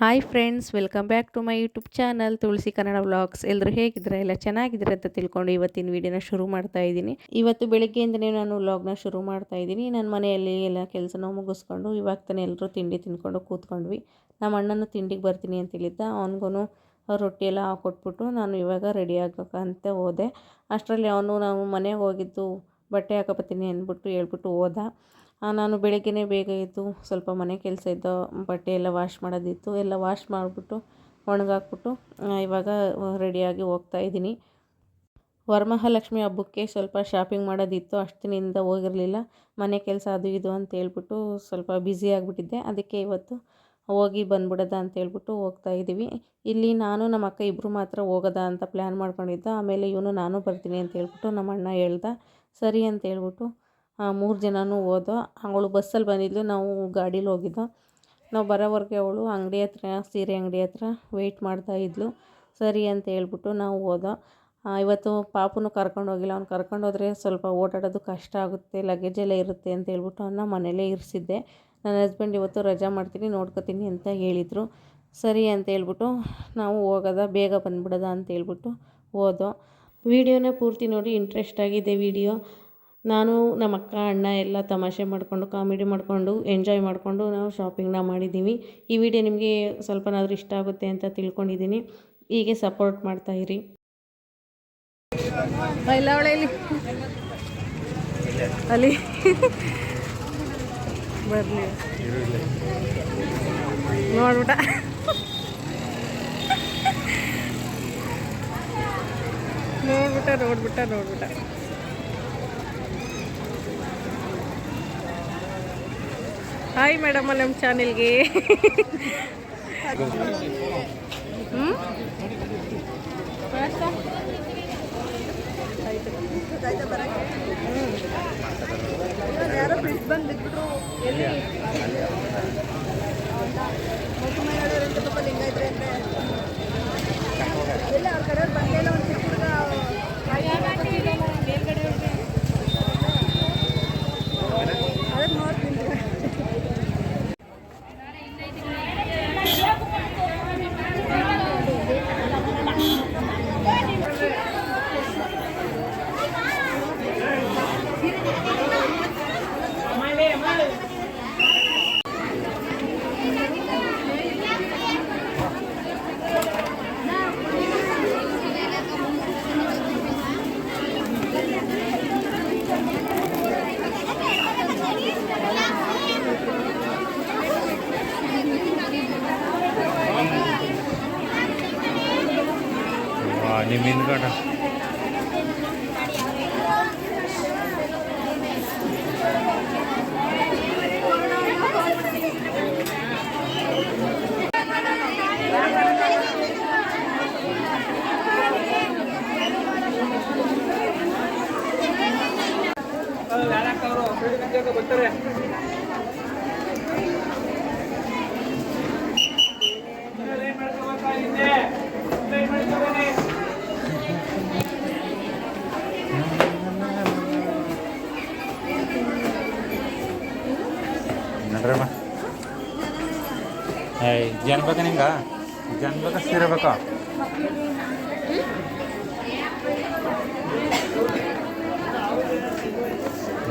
Hi friends, welcome back to my YouTube channel Tulasi Kannada vlogs. ಎಲ್ಲರೂ ಹೇಗಿದ್ದಾರೆ? ಎಲ್ಲ ಚೆನ್ನಾಗಿದ್ದಾರೆ ಅಂತ ತಿಳ್ಕೊಂಡು ಇವತ್ತಿನ ವೀಡಿಯೋನ ಶುರು ಮಾಡ್ತಾ ಇದ್ದೀನಿ. ಇವತ್ತು ಬೆಳಗ್ಗೆಯಿಂದನೇ ನಾನು ವ್ಲಾಗ್ನ ಶುರು ಮಾಡ್ತಾ ಇದ್ದೀನಿ. ನನ್ನ ಮನೆಯಲ್ಲಿ ಎಲ್ಲ ಕೆಲಸನ ಮುಗಿಸ್ಕೊಂಡು ಇವಾಗ ತಾನೇ ಎಲ್ಲರೂ ತಿಂಡಿ ತಿಂದ್ಕೊಂಡು ಕೂತ್ಕೊಂಡ್ವಿ. ನಮ್ಮ ಅಣ್ಣನೂ ತಿಂಡಿಗೆ ಬರ್ತೀನಿ ಅಂತ ಹೇಳಿದ್ದ. ಅವನಿಗೂ ರೊಟ್ಟಿ ಎಲ್ಲ ಹಾಕ್ಕೊಟ್ಬಿಟ್ಟು ನಾನು ಇವಾಗ ರೆಡಿ ಆಗಬೇಕಂತ ಹೋದೆ. ಅಷ್ಟರಲ್ಲಿ ನಾವು ಮನೆಗೆ ಹೋಗಿದ್ದು ಬಟ್ಟೆ ಹಾಕಬತ್ತೀನಿ ಅಂದ್ಬಿಟ್ಟು ಹೇಳ್ಬಿಟ್ಟು ಹೋದ. ನಾನು ಬೆಳಗ್ಗೆನೇ ಬೇಗ ಎದ್ದು ಸ್ವಲ್ಪ ಮನೆ ಕೆಲಸ ಇದ್ದು ಬಟ್ಟೆ ಎಲ್ಲ ವಾಶ್ ಮಾಡೋದಿತ್ತು. ಎಲ್ಲ ವಾಶ್ ಮಾಡಿಬಿಟ್ಟು ಒಣಗಾಕ್ಬಿಟ್ಟು ಇವಾಗ ರೆಡಿಯಾಗಿ ಹೋಗ್ತಾ ಇದ್ದೀನಿ. ವರಮಹಾಲಕ್ಷ್ಮಿ ಹಬ್ಬಕ್ಕೆ ಸ್ವಲ್ಪ ಶಾಪಿಂಗ್ ಮಾಡೋದಿತ್ತು. ಅಷ್ಟು ದಿನದಿಂದ ಹೋಗಿರಲಿಲ್ಲ. ಮನೆ ಕೆಲಸ ಅದು ಇದು ಅಂತ ಹೇಳ್ಬಿಟ್ಟು ಸ್ವಲ್ಪ ಬ್ಯುಸಿ ಆಗಿಬಿಟ್ಟಿದ್ದೆ. ಅದಕ್ಕೆ ಇವತ್ತು ಹೋಗಿ ಬಂದ್ಬಿಡೋದ ಅಂತ ಹೇಳ್ಬಿಟ್ಟು ಹೋಗ್ತಾ ಇದ್ದೀವಿ. ಇಲ್ಲಿ ನಾನು ನಮ್ಮ ಅಕ್ಕ ಇಬ್ಬರು ಮಾತ್ರ ಹೋಗೋದ ಅಂತ ಪ್ಲ್ಯಾನ್ ಮಾಡ್ಕೊಂಡಿದ್ದ. ಆಮೇಲೆ ನಾನು ಬರ್ತೀನಿ ಅಂತ ಹೇಳ್ಬಿಟ್ಟು ನಮ್ಮ ಅಣ್ಣ ಹೇಳ್ದ. ಸರಿ ಅಂತ ಹೇಳ್ಬಿಟ್ಟು 3 ಜನನೂ ಹೋದೋ. ಅವಳು ಬಸ್ಸಲ್ಲಿ ಬಂದಿದ್ಲು, ನಾವು ಗಾಡೀಲಿ ಹೋಗಿದ್ದೋ. ನಾವು ಬರೋವರೆಗೆ ಅವಳು ಅಂಗಡಿ ಹತ್ರ, ಸೀರೆ ಅಂಗಡಿ ಹತ್ರ ವೆಯ್ಟ್ ಮಾಡ್ತಾಯಿದ್ಲು. ಸರಿ ಅಂತ ಹೇಳ್ಬಿಟ್ಟು ನಾವು ಹೋದೋ. ಇವತ್ತು ಪಾಪುನು ಕರ್ಕೊಂಡು ಹೋಗಿಲ್ಲ. ಅವ್ನು ಕರ್ಕೊಂಡು ಹೋದರೆ ಸ್ವಲ್ಪ ಓಡಾಡೋದು ಕಷ್ಟ ಆಗುತ್ತೆ, ಲಗೇಜ್ ಎಲ್ಲ ಇರುತ್ತೆ ಅಂತ ಹೇಳ್ಬಿಟ್ಟು ಅವನ್ನ ಮನೇಲೇ ಇರಿಸಿದ್ದೆ. ನನ್ನ ಹಸ್ಬೆಂಡ್ ಇವತ್ತು ರಜಾ ಮಾಡ್ತೀನಿ, ನೋಡ್ಕೊತೀನಿ ಅಂತ ಹೇಳಿದರು. ಸರಿ ಅಂತ ಹೇಳ್ಬಿಟ್ಟು ನಾವು ಹೋಗೋದ, ಬೇಗ ಬಂದ್ಬಿಡೋದ ಅಂತ ಹೇಳ್ಬಿಟ್ಟು ಹೋದೋ. ವಿಡಿಯೋನ ಪೂರ್ತಿ ನೋಡಿ, ಇಂಟ್ರೆಸ್ಟ್ ಆಗಿದೆ ವಿಡಿಯೋ. ನಾನು ನಮ್ಮ ಅಕ್ಕ ಅಣ್ಣ ಎಲ್ಲ ತಮಾಷೆ ಮಾಡಿಕೊಂಡು, ಕಾಮಿಡಿ ಮಾಡಿಕೊಂಡು, ಎಂಜಾಯ್ ಮಾಡಿಕೊಂಡು ನಾವು ಶಾಪಿಂಗ್ನ ಮಾಡಿದ್ದೀವಿ. ಈ ವಿಡಿಯೋ ನಿಮಗೆ ಸ್ವಲ್ಪನಾದರೂ ಇಷ್ಟ ಆಗುತ್ತೆ ಅಂತ ತಿಳ್ಕೊಂಡಿದ್ದೀನಿ. ಹೀಗೆ ಸಪೋರ್ಟ್ ಮಾಡ್ತಾಯಿರಿ. ಅಲ್ಲಿ ಬರಲಿ ನೋಡ್ಬಿಟ್ಟ. ನೋಡ್ಬಿಟ್ಟ. ಹಾಯ್ ಮೇಡಮ್, ನಮ್ಮ ಚಾನೆಲ್ಗೆ ನಿಮ್ಮ ಹಿಂದ್ಗಡೆ ಬರ್ತಾರೆ. ನಡ್ರಮ್ಮ, ಜನ ಬೇಕಾ ನಿಂಗ? ಜನ ಬೇಕಾ ಸೀರೆ ಬೇಕಾ?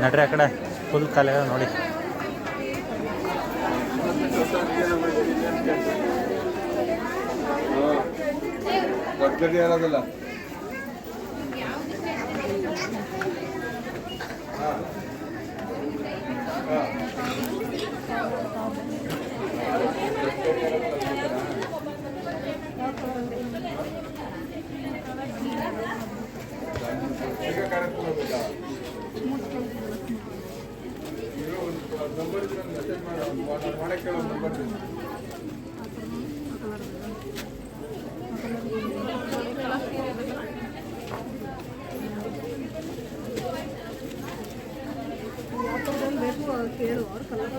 ನಡ್ರಿ, ಆ ಕಡೆ ಫುಲ್ ಖಾಲಿ ನೋಡಿ. ಯಾರಾಗಲ್ಲ ಮಾಡಕ್ಕೆ ನಂಬರ್ ಕೇಳು. ಅವ್ರು ಕಲರ್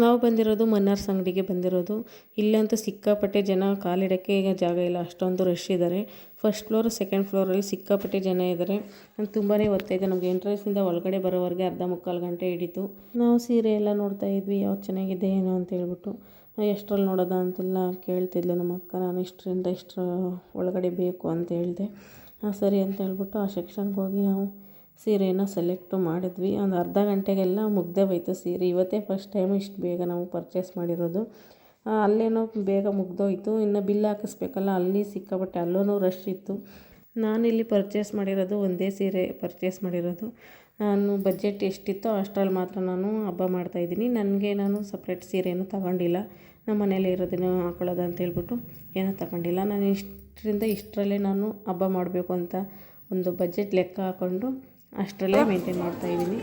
ನಾವು ಬಂದಿರೋದು ಮನ್ನಾರ್ಸ್ ಅಂಗಡಿಗೆ ಬಂದಿರೋದು. ಇಲ್ಲಂತೂ ಸಿಕ್ಕಾಪಟ್ಟೆ ಜನ, ಕಾಲಿಡೋಕ್ಕೆ ಈಗ ಜಾಗ ಇಲ್ಲ, ಅಷ್ಟೊಂದು ರಶ್ ಇದ್ದಾರೆ. ಫಸ್ಟ್ ಫ್ಲೋರ್ ಸೆಕೆಂಡ್ ಫ್ಲೋರಲ್ಲಿ ಸಿಕ್ಕಾಪಟ್ಟೆ ಜನ ಇದ್ದಾರೆ. ನಂಗೆ ತುಂಬಾ ಹೊತ್ತಾಯಿತು. ನಮಗೆ ಎಂಟ್ರೆನ್ಸಿಂದ ಒಳಗಡೆ ಬರೋವರೆಗೆ ಅರ್ಧ ಮುಕ್ಕಾಲು ಗಂಟೆ ಹಿಡಿತು. ನಾವು ಸೀರೆ ಎಲ್ಲ ನೋಡ್ತಾ ಇದ್ವಿ, ಯಾವ್ದು ಚೆನ್ನಾಗಿದೆ ಏನೋ ಅಂತ ಹೇಳ್ಬಿಟ್ಟು. ಎಷ್ಟರಲ್ಲಿ ನೋಡೋದ ಅಂತೆಲ್ಲ ಕೇಳ್ತಿದ್ಲು ನಮ್ಮ ಅಕ್ಕ. ನಾನು ಇಷ್ಟರಿಂದ ಇಷ್ಟರ ಒಳಗಡೆ ಬೇಕು ಅಂತ ಹೇಳಿದೆ. ಸರಿ ಅಂತ ಹೇಳ್ಬಿಟ್ಟು ಆ ಸೆಕ್ಷನ್ಗೆ ಹೋಗಿ ನಾವು ಸೀರೆಯನ್ನು ಸೆಲೆಕ್ಟು ಮಾಡಿದ್ವಿ. ಒಂದು ಅರ್ಧ ಗಂಟೆಗೆಲ್ಲ ಮುಗ್ದೇ ಹೋಯ್ತು ಸೀರೆ. ಇವತ್ತೇ ಫಸ್ಟ್ ಟೈಮು ಇಷ್ಟು ಬೇಗ ನಾವು ಪರ್ಚೇಸ್ ಮಾಡಿರೋದು. ಅಲ್ಲೇನೋ ಬೇಗ ಮುಗ್ದೋಯ್ತು. ಇನ್ನು ಬಿಲ್ ಹಾಕಿಸ್ಬೇಕಲ್ಲ, ಅಲ್ಲಿ ಸಿಕ್ಕಾಪಟ್ಟೆ ಅಲ್ಲೂ ರಶ್ ಇತ್ತು. ನಾನಿಲ್ಲಿ ಪರ್ಚೇಸ್ ಮಾಡಿರೋದು ಒಂದೇ ಸೀರೆ ಪರ್ಚೇಸ್ ಮಾಡಿರೋದು. ನಾನು ಬಜೆಟ್ ಎಷ್ಟಿತ್ತೋ ಅಷ್ಟರಲ್ಲಿ ಮಾತ್ರ ನಾನು ಹಬ್ಬ ಮಾಡ್ತಾಯಿದ್ದೀನಿ. ನನಗೆ ನಾನು ಸಪ್ರೇಟ್ ಸೀರೆಯನ್ನು ತಗೊಂಡಿಲ್ಲ. ನಮ್ಮ ಮನೇಲಿ ಇರೋದನ್ನು ಹಾಕೊಳ್ಳೋದು ಅಂತ ಹೇಳ್ಬಿಟ್ಟು ಏನೂ ತಗೊಂಡಿಲ್ಲ. ನಾನು ಇಷ್ಟರಿಂದ ಇಷ್ಟರಲ್ಲೇ ನಾನು ಹಬ್ಬ ಮಾಡಬೇಕು ಅಂತ ಒಂದು ಬಜೆಟ್ ಲೆಕ್ಕ ಹಾಕ್ಕೊಂಡು ಅಷ್ಟರಲ್ಲೇ ಮೇಂಟೈನ್ ಮಾಡ್ತಾಯಿದ್ದೀನಿ.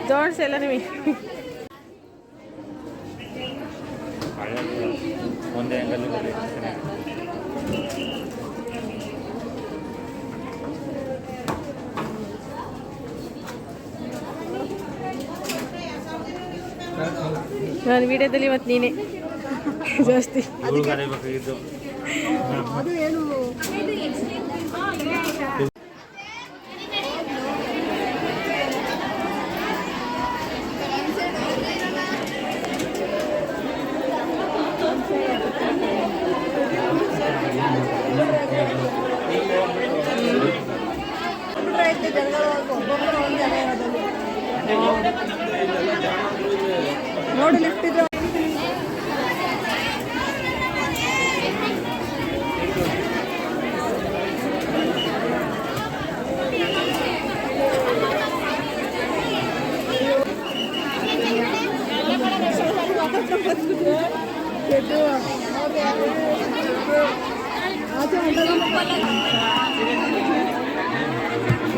ಜೋಡಿಸೆಲ್ಲ ನಿಮಗೆ ಒಂದೇ ಅಂಗಲ್ಲಿ ನಾನು ವಿಡಿಯೋದಲ್ಲಿ ಇವತ್ತು ನೀನೇ ಜಾಸ್ತಿ ಬೇಕಾಗಿದ್ದು. ನೋಡಿ ಲಿಫ್ಟ್ ಇದೆ.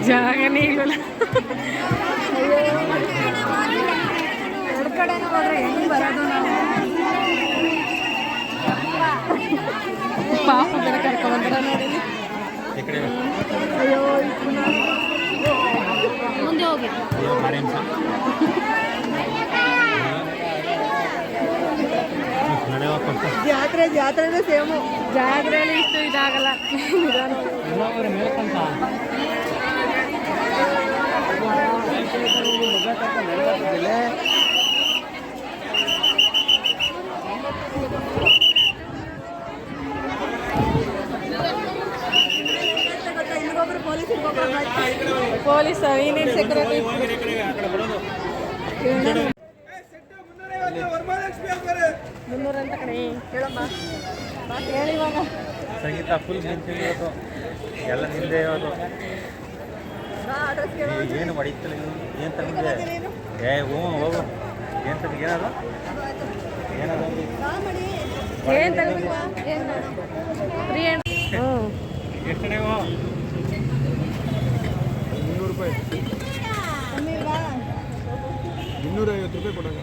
ಜಾಗನೇ ಇಲ್ವಲ್ಲ. ಎರಡು ಕಡೆನೂ ಹೋದ್ರೆ ಹೆಂಗೆ ಬರೋದು ನಾವು? ಪಾಪ ಬೇರೆ ಕರ್ಕೊಂಡ್ಬಂದ್ರ ನೋಡಿ. ಅಯ್ಯೋ ಮುಂದೆ ಹೋಗಿ ಜಾತ್ರೆನೇ ಸೇಮು. ಜಾತ್ರೆಯಲ್ಲಿ ಇಷ್ಟು ಇದಾಗಲ್ಲ. ಇಲ್ಲಿಗೊಬ್ರು ಪೊಲೀಸ್ ಏನೇನು ಸೆಕ್ಯೂರಿಟಿ ಮುನ್ನೂರ ಅಂತ ಕಡೆ ಹೇಳಮ್ಮ. ಹೇಳಿ ಇವಾಗ. ಸಂಗೀತ ಫುಲ್ ನಿಂತಿರೋದು ಎಲ್ಲ ನಿಂದೆ ಇರೋದು. ಏನು ಹೊಡಿತಿಲ್ಲ. ಏನು ತಂದಿದೆ? ಹ್ಞೂ ಹೋಗು. ಏನು ತಂದಿ? ಏನದು ಏನದು ಏನು ತಗೋಬೇಕು? ಫ್ರೀ ಹ್ಞೂ ಎಷ್ಟು ನೀವು? 200 ರೂಪಾಯಿ, 250 ರೂಪಾಯಿ ಕೊಡೋಣ.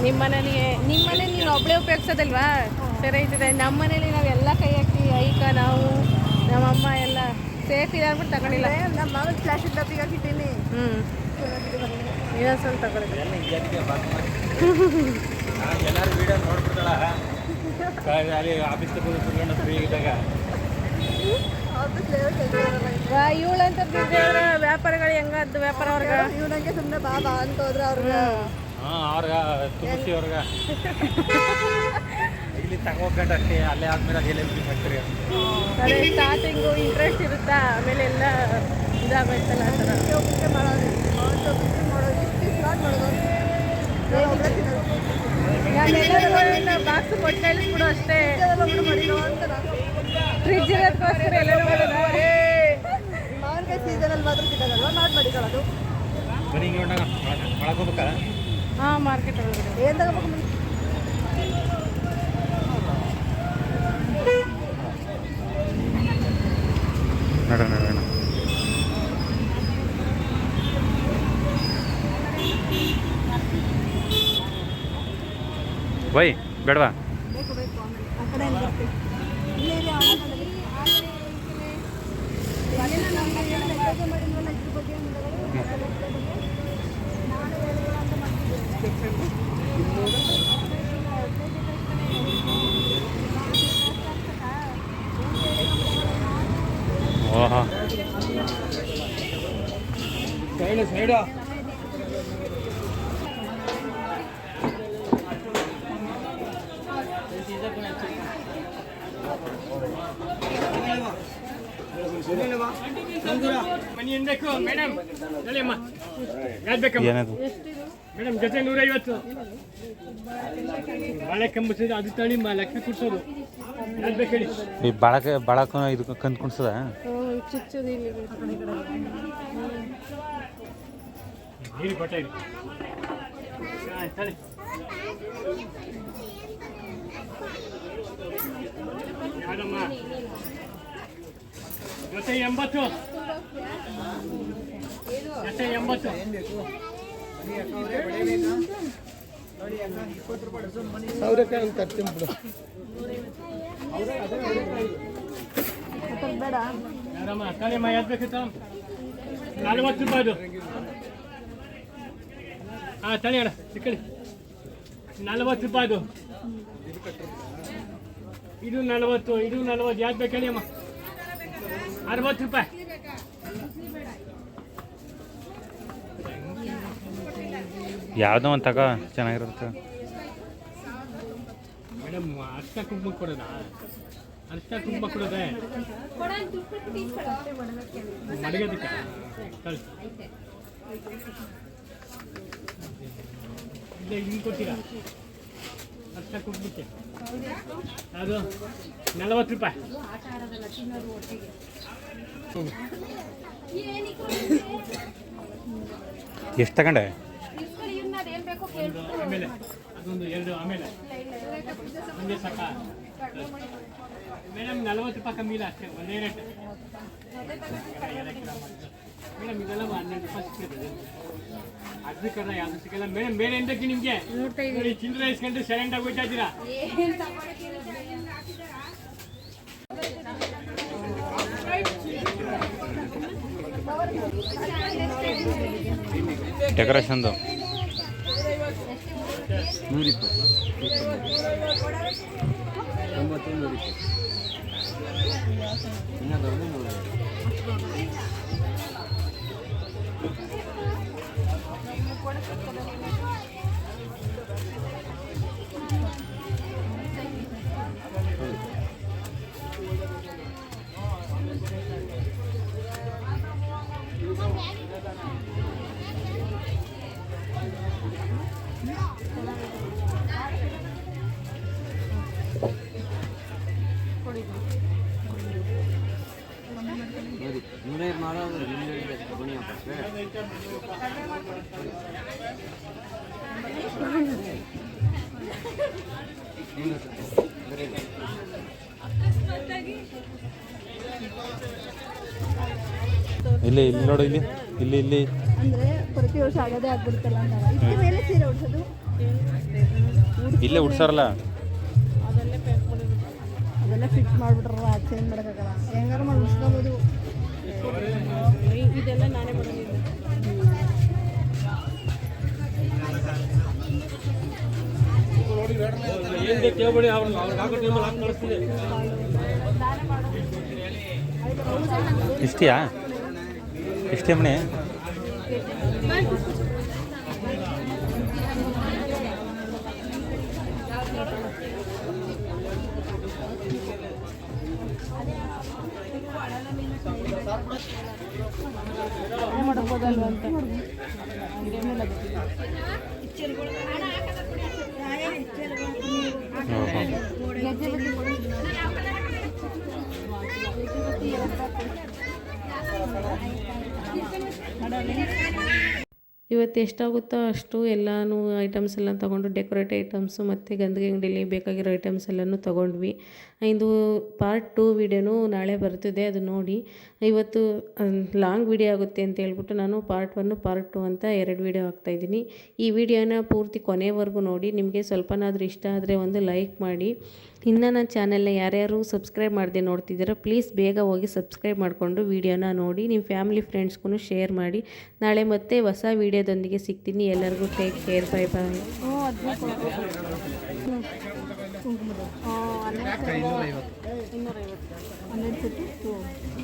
ನಿಮ್ಮ ಮನೇಲಿ ನೀನು ಒಬ್ಬಳೇ ಉಪಯೋಗಿಸೋದಲ್ವಾ? ಸರಿ ಆಯ್ತದೆ. ನಮ್ಮ ಮನೇಲಿ ನಾವೆಲ್ಲ ಕೈ ಹಾಕಿ ಐಕ ನಾವು ನಮ್ಮಮ್ಮ ಎಲ್ಲ ಸೇಫ್ ಇದೆ ಅಂದ್ಬಿಟ್ಟು ತಗೊಂಡಿಲ್ಲ. ನಮ್ಮ ಮಾವನ ಪ್ಲಾಸ್ಟಿಕ್ ಡಬ್ಬಿಗೆ ಹಾಕಿದ್ದೀನಿ. ಇನ್ನೊಂದು ಸ್ವಲ್ಪ ತಗೊಳ್ಳಿ. ಎಲ್ಲರೂ ವೀಡಿಯೋ ನೋಡ್ಬಿಡ್ತಾಳ ಅಲ್ಲಿ ಆಫೀಸ್ ತಗೊಂಡು ಫ್ರೀ ಇದ್ದಾಗ. ಇವಳಂತ ವ್ಯಾಪಾರಗಳು ಹೆಂಗದ್ದು ವ್ಯಾಪಾರ ಅವ್ರಿಗೆ ಇವನಂಗೆ ಸುಮ್ಮನೆ ಬಾಬಾ ಅಂತ ಹೋದ್ರೆ ಅವ್ರಿಗೆ ಅವ್ರಿಗೆ ಖುಷಿ ಅವ್ರಿಗೆ ಇಲ್ಲಿ ತಗೋಕೊಂಡು ಅಷ್ಟೇ. ಅಲ್ಲೇ ಆದ್ಮೇಲೆ ಅದೆಲ್ಲ ಮಾಡ್ತೀರಿ. ಅದೇ ಸ್ಟಾರ್ಟಿಂಗು ಇಂಟ್ರೆಸ್ಟ್ ಇರುತ್ತಾ, ಆಮೇಲೆ ಎಲ್ಲ ಇದಾಗೋಯ್ತಲ್ಲ ಆ ಥರ. ಬಾಕ್ಸ್ ಕೊಟ್ಟು ಕಳಿಸ್ಬಿಡು ಅಷ್ಟೇ. ಫ್ರಿಜ್ ಇರೋದಕ್ಕೋಸ್ಕರ ಎಲ್ಲರೂ ಬರೋದು. ಮಾತ್ರ ಸಿಗೋದಲ್ವಾ ಮಾಡಿ ಮಡಿಕೊಳ್ಳೋದು. ಬರೀ ಹಿಂಗೆ ಹೊಂಟಾಗ ಒಳಗೆ ಹೋಗ್ಬೇಕಾ? ಹಾಂ, ಮಾರ್ಕೆಟ್ ಒಳಗಡೆ. ಏನು ತಗೋಬೇಕು? ನೋಡೋಣ ಬೈ ಬೇಡವಾ? ಬೇಕು ಬೇಕು ಆಮೇಲೆ ಆ ಕಡೆ ಏನು ಬರ್ತೀವಿ ಇಲ್ಲೇ ಇದೆ ಆಟೋದಲ್ಲಿ. ಅಲ್ಲೆಲ್ಲ ನಮ್ಮ ಮೆಸೇಜ್ ಮಾಡಿದ್ವಲ್ಲ ಇದ್ರ ಬಗ್ಗೆ ಓಹೋ ಸೈಡ ಏನದು? ಮೇಡಮ್ ಜೊತೆ 150 ಬಾಳೆ ಕಂಬಿಸಿದ್ರೆ ಅದು ತಳಿ ಲಕ್ಷ ಕೊಡ್ಸೋದು. ಯಾವ್ದು ಬೇಕು ಹೇಳಿ? ಈ ಬಾಳಕ ಇದು ಕಂದು ಕುಣ್ಸದ? ನೀರು ಕೊಟ್ಟ ಇರಿ. ತಳಿ ಯಾರಮ್ಮ ಜೊತೆ 80 ಜೊತೆ 80 ಸಾವಿರಕ್ಕೆ ಒಂದು ತರ್ತೀನಿ ಬಿಡು. ಬೇಡ ಯಾರಮ್ಮ ತಳಿಯಮ್ಮ ಯಾವ್ದು ಬೇಕಿತ್ತು? 40 ರೂಪಾಯಿದು. ಹಾಂ ತಳಿ ಅಣ್ಣ ಸಿಕ್ಕಳಿ 40 ರೂಪಾಯಿದು. ಇದು 40 ಇದು 40 ಯಾವ್ದು ಬೇಕು ಹೇಳಿ ಅಮ್ಮ? 60 ರೂಪಾಯಿ. ಯಾವುದೋ ಒಂದು ತಗೋ, ಚೆನ್ನಾಗಿರುತ್ತೆ. ಮೇಡಮ್ ಅರ್ಥ ಕುಂಕುಮ ಕೊಡೋದಾ? ಅರ್ಥ ಕುಂಕುಮ ಕೊಡೋದೆ ಮಡಗೋದಕ್ಕೆ ಕಳಿಸಿ. ಇಲ್ಲ ಹಿಂಗೆ ಕೊಡ್ತೀರಾ ಅರ್ಥ ಕುಂಕುಮಕ್ಕೆ? ಅದು 40 ರೂಪಾಯಿ. ಎಷ್ಟು ತಗೊಂಡೆ? ಆಮೇಲೆ ಅದೊಂದು 2 ಆಮೇಲೆ ಒಂದೇ ಸಾಕ ಮೇಡಮ್? 40 ರೂಪಾಯಿ ಕಮ್ಮಿ ಇಲ್ಲ ಅಷ್ಟೇ, ಒಂದೇ ರೇಟ್ ಮೇಡಮ್. ಇದೆಲ್ಲ 12 ರೂಪಾಯಿ ಸಿಗ್ತದೆ. ಅದು ಕರ ಯಾವುದು ಸಿಗಲ್ಲ ಮೇಡಮ್. ಬೇರೆ ಎಂತಕ್ಕೆ ನಿಮಗೆ ಚಿಲ್ಲರೆ ಇಸ್ಕೊಂಡು ಸೈಲೆಂಟ್ ಆಗಿ ಹೋಗ್ತಾ ಇದ್ದೀರಾ? ಡೆಕೋರೇಷನ್ದು 100 ಮಾಡೋದು ಗುಣಿ ಇಲ್ಲಿ ಇಲ್ಲಿ ನೋಡು, ಇಲ್ಲಿ ಇಲ್ಲಿ ಇಲ್ಲಿ ಅಂದ್ರೆ ಪ್ರತಿ ವರ್ಷ ಆಗದೇ ಆಗ್ಬಿಡ್ತಲ್ಲ ಅಂದಾಗ ಇದ್ರ ಮೇಲೆ ಸೀರೆ ಉಡ್ಸೋದು ಇಲ್ಲೇ ಉಡ್ಸಾರಲ್ಲ. ಅದೆಲ್ಲ ಫಿಟ್ ಮಾಡ್ಬಿಟ್ರ ಚೇಂಜ್ ಮಾಡೋಕ್ಕಾಗಲ್ಲ. ಹೆಂಗಾರ ಮಾಡಿ ಉಡ್ಸ್ಕೊಬೋದು. ಇದೆಲ್ಲ ನಾನೇ ಮಾಡೋದಿಲ್ಲ. ಏನು ಬೇಕು ಹೇಳ್ಬೇಡಿ, ಅವ್ರಿಗೆ ಹಾಕೋ ಟೈಮಲ್ಲಿ ಹಾಕಿ ಕಳಿಸ್ತೀನಿ. ಇಷ್ಟಿಯಾ? ಇಷ್ಟೇ ಮನೆ? ಮಾಡ್ಬೋದಲ್ವ ಅಂತ ಇವತ್ತು ಎಷ್ಟಾಗುತ್ತೋ ಅಷ್ಟು ಎಲ್ಲನೂ ಐಟಮ್ಸ್ ಎಲ್ಲ ತೊಗೊಂಡು ಡೆಕೋರೇಟ್ ಐಟಮ್ಸು ಮತ್ತು ಗಂಧಿಗೆ ಅಂಗಡಿಲಿ ಬೇಕಾಗಿರೋ ಐಟಮ್ಸ್ ಎಲ್ಲನೂ ತೊಗೊಂಡ್ವಿ. ಇದು ಪಾರ್ಟ್ 2 ವೀಡಿಯೋನು ನಾಳೆ ಬರ್ತಿದೆ, ಅದು ನೋಡಿ. ಇವತ್ತು ಲಾಂಗ್ ವೀಡಿಯೋ ಆಗುತ್ತೆ ಅಂತ ಹೇಳ್ಬಿಟ್ಟು ನಾನು ಪಾರ್ಟ್ 1 ಪಾರ್ಟ್ 2 ಅಂತ 2 ವೀಡಿಯೋ ಹಾಕ್ತಾಯಿದ್ದೀನಿ. ಈ ವಿಡಿಯೋನ ಪೂರ್ತಿ ಕೊನೆವರೆಗೂ ನೋಡಿ. ನಿಮಗೆ ಸ್ವಲ್ಪನಾದರೂ ಇಷ್ಟ ಆದರೆ ಒಂದು ಲೈಕ್ ಮಾಡಿ. ಇನ್ನು ನನ್ನ ಚಾನೆಲ್ನ ಯಾರ್ಯಾರು ಸಬ್ಸ್ಕ್ರೈಬ್ ಮಾಡದೆ ನೋಡ್ತಿದ್ದೀರೋ ಪ್ಲೀಸ್ ಬೇಗ ಹೋಗಿ ಸಬ್ಸ್ಕ್ರೈಬ್ ಮಾಡಿಕೊಂಡು ವಿಡಿಯೋನ ನೋಡಿ. ನಿಮ್ಮ ಫ್ಯಾಮಿಲಿ ಫ್ರೆಂಡ್ಸ್ಗೂ ಶೇರ್ ಮಾಡಿ. ನಾಳೆ ಮತ್ತೆ ಹೊಸ ವಿಡಿಯೋದೊಂದಿಗೆ ಸಿಗ್ತೀನಿ. ಎಲ್ಲರಿಗೂ ಟೇಕ್ ಕೇರ್, ಬೈ ಬಾಯ್. ಕುಂಕುಮದ 250 12